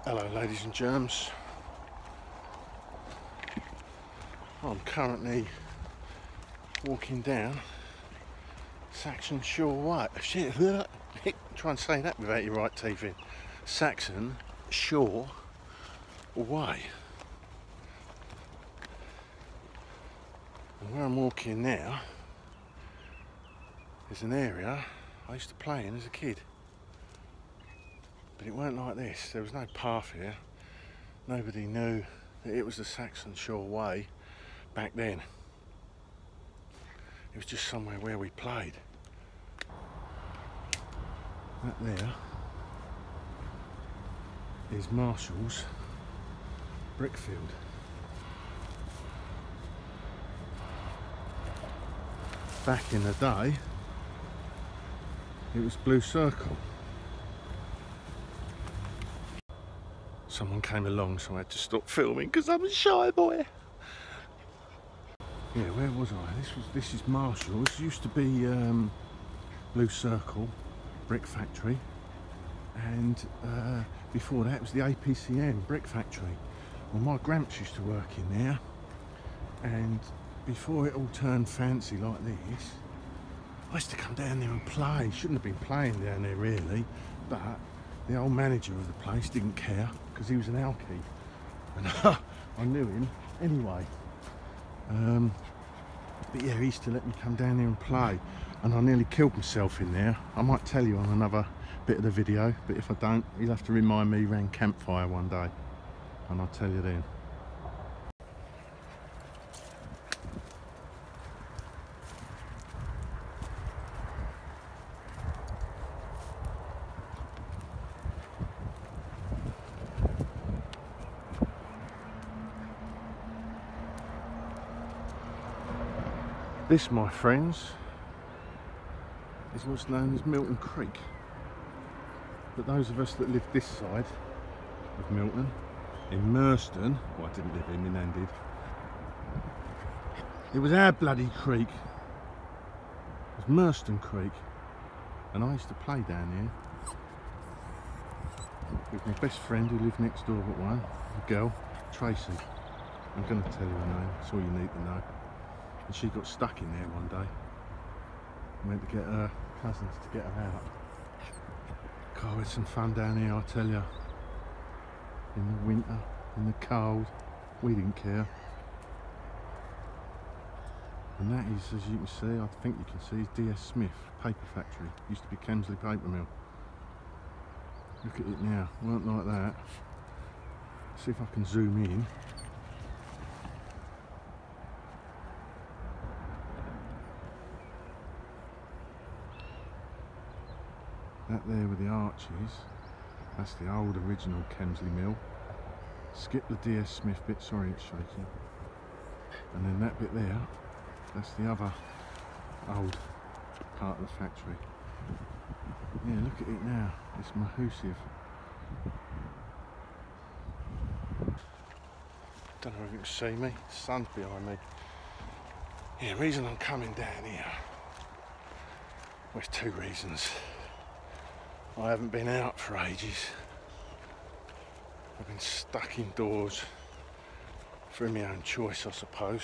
Hello ladies and germs. I'm currently walking down Saxon Shore Way. Shit, try and say that without your right teeth in. Saxon Shore Way. And where I'm walking now is an area I used to play in as a kid. But it weren't like this. There was no path here. Nobody knew that it was the Saxon Shore Way back then. It was just somewhere where we played. That there is Marshall's brickfield. Back in the day, it was Blue Circle. Someone came along, so I had to stop filming because I'm a shy boy. Yeah, where was I? This is Marshall. This used to be Blue Circle brick factory, and before that it was the APCM brick factory. Well, my gramps used to work in there, and before it all turned fancy like this, I used to come down there and play. Shouldn't have been playing down there really, but the old manager of the place didn't care because he was an alkie, and I knew him anyway. But yeah, he used to let me come down there and play, and I nearly killed myself in there. I might tell you on another bit of the video, but if I don't, you'll have to remind me around campfire one day, and I'll tell you then. This, my friends, is what's known as Milton Creek. But those of us that live this side of Milton, in Merston, well, I didn't live in, my nan did. It was our bloody creek. It was Merston Creek. And I used to play down here with my best friend who lived next door but one, a girl, Tracy. I'm going to tell you her name, that's all you need to know. And she got stuck in there one day. Went to get her cousins to get her out. God, we had some fun down here, I tell you. In the winter, in the cold, we didn't care. And that is, as you can see, I think you can see, is D.S. Smith paper factory. Used to be Kemsley paper mill. Look at it now, weren't like that. See if I can zoom in. That there with the arches, that's the old original Kemsley mill. Skip the D.S. Smith bit, sorry it's shaking. And then that bit there, that's the other old part of the factory. Yeah, look at it now, it's massive. Don't know if you can see me, the sun's behind me. Yeah, the reason I'm coming down here, well, there's two reasons. I haven't been out for ages. I've been stuck indoors through my own choice, I suppose.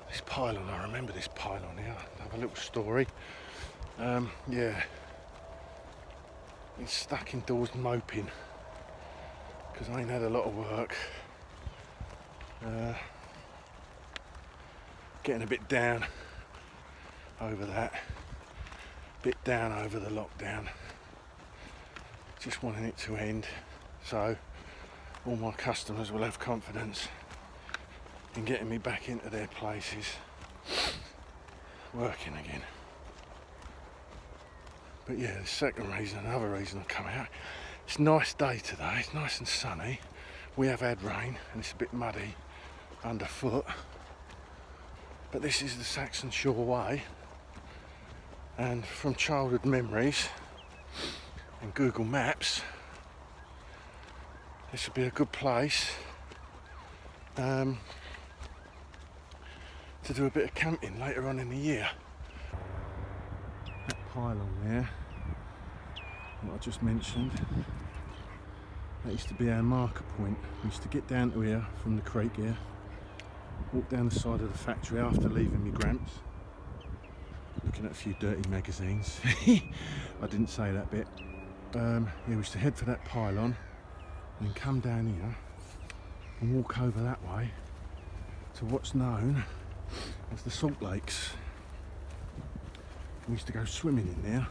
This pylon, I remember this pylon here. Another little story. Yeah, been stuck indoors moping because I ain't had a lot of work. Getting a bit down over that. Bit down over the lockdown, just wanting it to end so all my customers will have confidence in getting me back into their places working again. But yeah, the second reason, another reason I come out, it's a nice day today, it's nice and sunny. We have had rain and it's a bit muddy underfoot, but this is the Saxon Shore Way. And from childhood memories and Google Maps, this would be a good place to do a bit of camping later on in the year. That pylon there what I just mentioned. That used to be our marker point. We used to get down to here from the creek here, walk down the side of the factory after leaving my gramps, looking at a few dirty magazines. I didn't say that bit. Yeah, we used to head for that pylon and then come down here and walk over that way to what's known as the salt lakes. We used to go swimming in there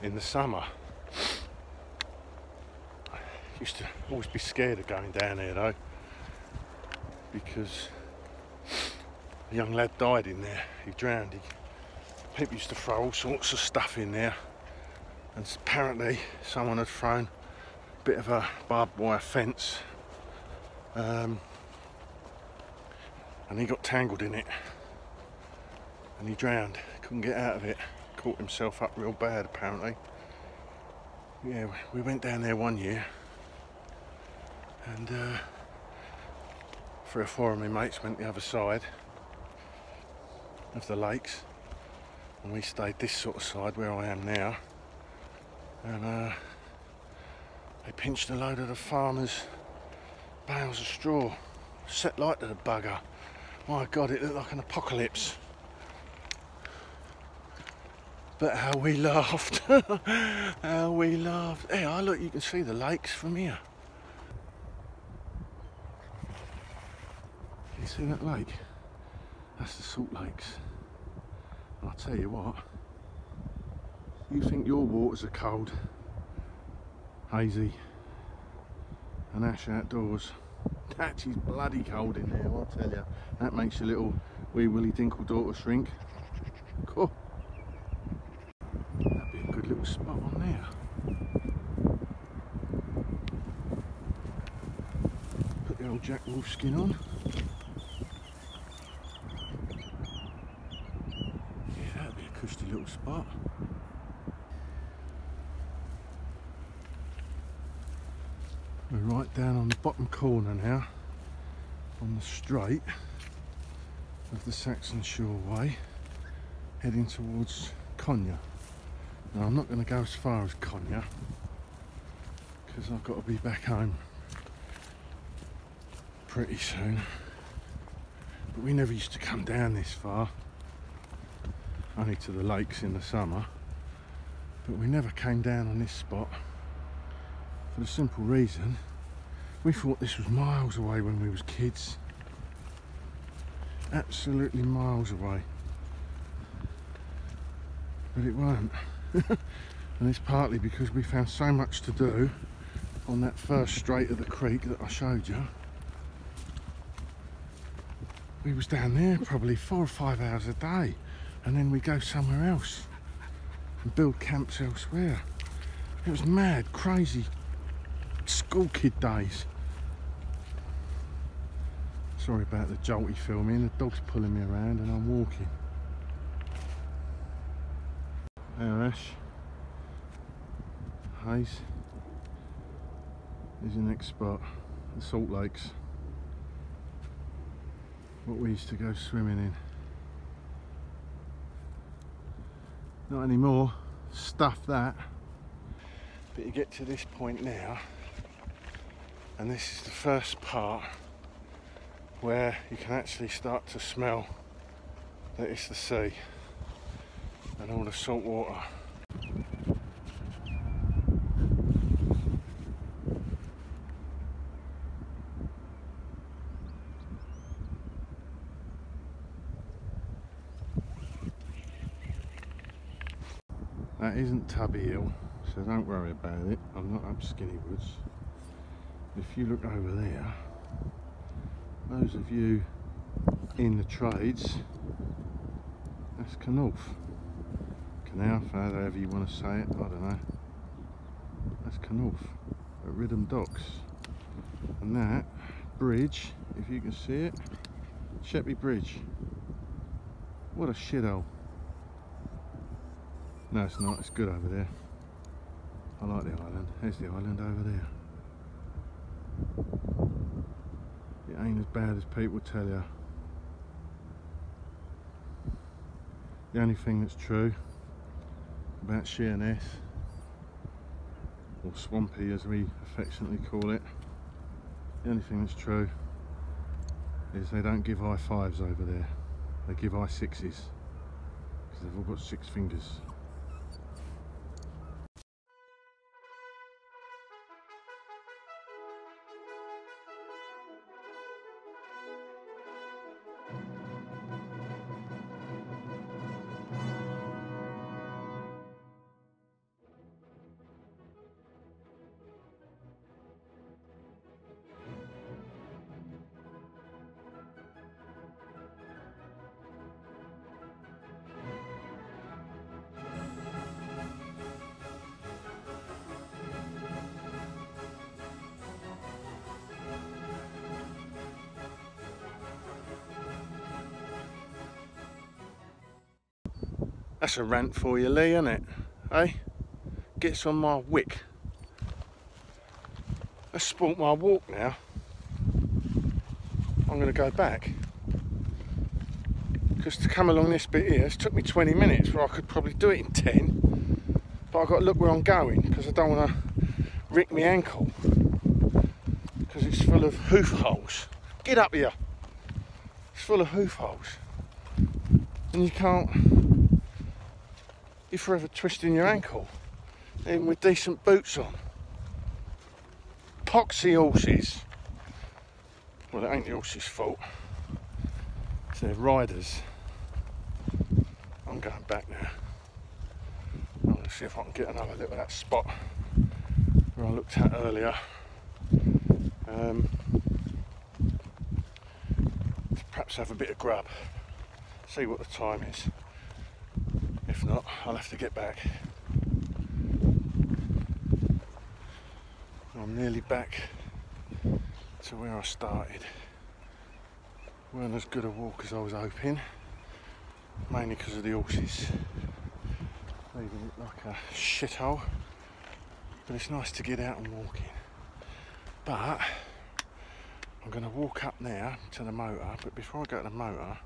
in the summer. Used to always be scared of going down there though, because a young lad died in there. He drowned. People used to throw all sorts of stuff in there, and apparently someone had thrown a bit of a barbed wire fence, and he got tangled in it and he drowned. Couldn't get out of it. Caught himself up real bad apparently. Yeah, we went down there one year, and 3 or 4 of my mates went the other side of the lakes, and we stayed this sort of side where I am now, and they pinched a load of the farmers' bales of straw, set light to the bugger. My God, it looked like an apocalypse. But how we laughed. How we laughed. Hey, look, you can see the lakes from here. You see that lake? That's the salt lakes. And I'll tell you what, you think your waters are cold, hazy and ash outdoors. That is bloody cold in there, I'll tell you. That makes your little wee willy dinkle daughter shrink. Cool. That'd be a good little spot on there. Put the old Jack Wolf skin on. Yeah, that'd be a cushy little spot. We're right down on the bottom corner now, on the straight of the Saxon Shore Way, heading towards Conyer. Now I'm not going to go as far as Conyer, because I've got to be back home pretty soon. But we never used to come down this far, only to the lakes in the summer. But we never came down on this spot, for the simple reason we thought this was miles away when we was kids. Absolutely miles away. But it weren't. And it's partly because we found so much to do on that first straight of the creek that I showed you. We was down there probably 4 or 5 hours a day, and then we go somewhere else and build camps elsewhere. It was mad, crazy school kid days. Sorry about the jolty filming, the dog's pulling me around and I'm walking. There, Ash. Hayes. Here's the next spot, the Salt Lakes. What we used to go swimming in. Not anymore, stuff that. But you get to this point now, and this is the first part where you can actually start to smell that it's the sea and all the salt water. That isn't Tubby Hill, so don't worry about it. I'm not up Skinny Woods. If you look over there, those of you in the trades, that's Canalf. Canalf, however you want to say it, I don't know. That's Canalf at Riddham Docks. And that bridge, if you can see it, Sheppey Bridge. What a shithole. No, it's not, it's good over there. I like the island. There's the island over there. It ain't as bad as people tell you. The only thing that's true about Sheerness, or Swampy as we affectionately call it. The only thing that's true is they don't give high fives over there, they give high sixes, because they've all got 6 fingers. That's a rant for you, Lee, isn't it? Hey? Gets on my wick. Let's spoilt my walk now. I'm going to go back. Because to come along this bit here, it's took me 20 minutes where I could probably do it in 10. But I've got to look where I'm going because I don't want to rick my ankle. Because it's full of hoof holes. Get up here. It's full of hoof holes. And you can't... You're forever twisting your ankle, even with decent boots on. Poxy horses. Well, it ain't the horse's fault. It's their riders. I'm going back now. I'm going to see if I can get another look at that spot where I looked at earlier. Perhaps have a bit of grub. See what the time is. If not, I'll have to get back. I'm nearly back to where I started. Weren't as good a walk as I was hoping, mainly because of the horses. Leaving it like a shithole, but it's nice to get out and walking. But I'm going to walk up now to the motor, but before I go to the motor,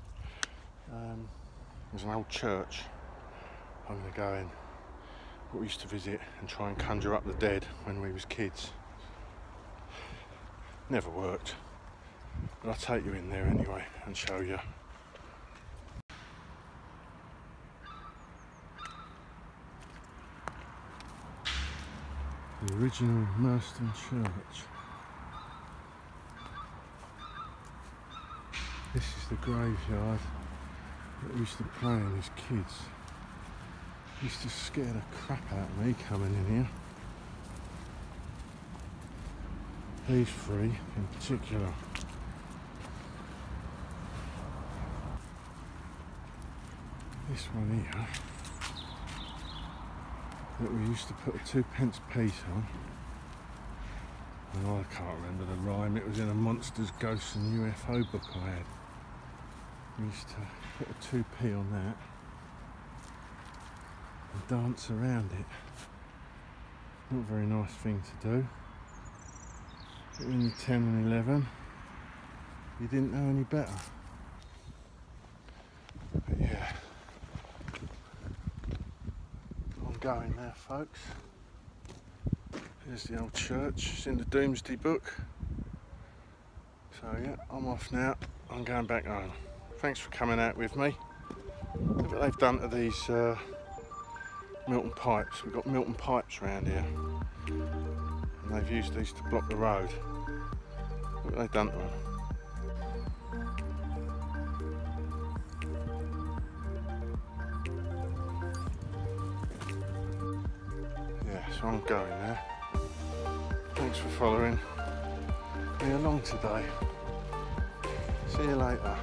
there's an old church I'm going to go in, what we used to visit and try and conjure up the dead when we was kids. Never worked, but I'll take you in there anyway and show you. The original Merston Church. This is the graveyard that we used to play in as kids. Used to scare the crap out of me coming in here. These 3 in particular. This one here that we used to put a 2p piece on. And I can't remember the rhyme, it was in a Monsters, Ghosts and UFO book I had. We used to put a 2p on that and dance around it. Not a very nice thing to do. But when you're 10 and 11, you didn't know any better. But yeah, I'm going now, folks. Here's the old church, it's in the Doomsday Book. So yeah, I'm off now, I'm going back home. Thanks for coming out with me. Look what they've done to these Milton pipes. We've got Milton pipes around here. And they've used these to block the road. Look what they've done to them. Yeah, so I'm going now. Thanks for following me along today. See you later.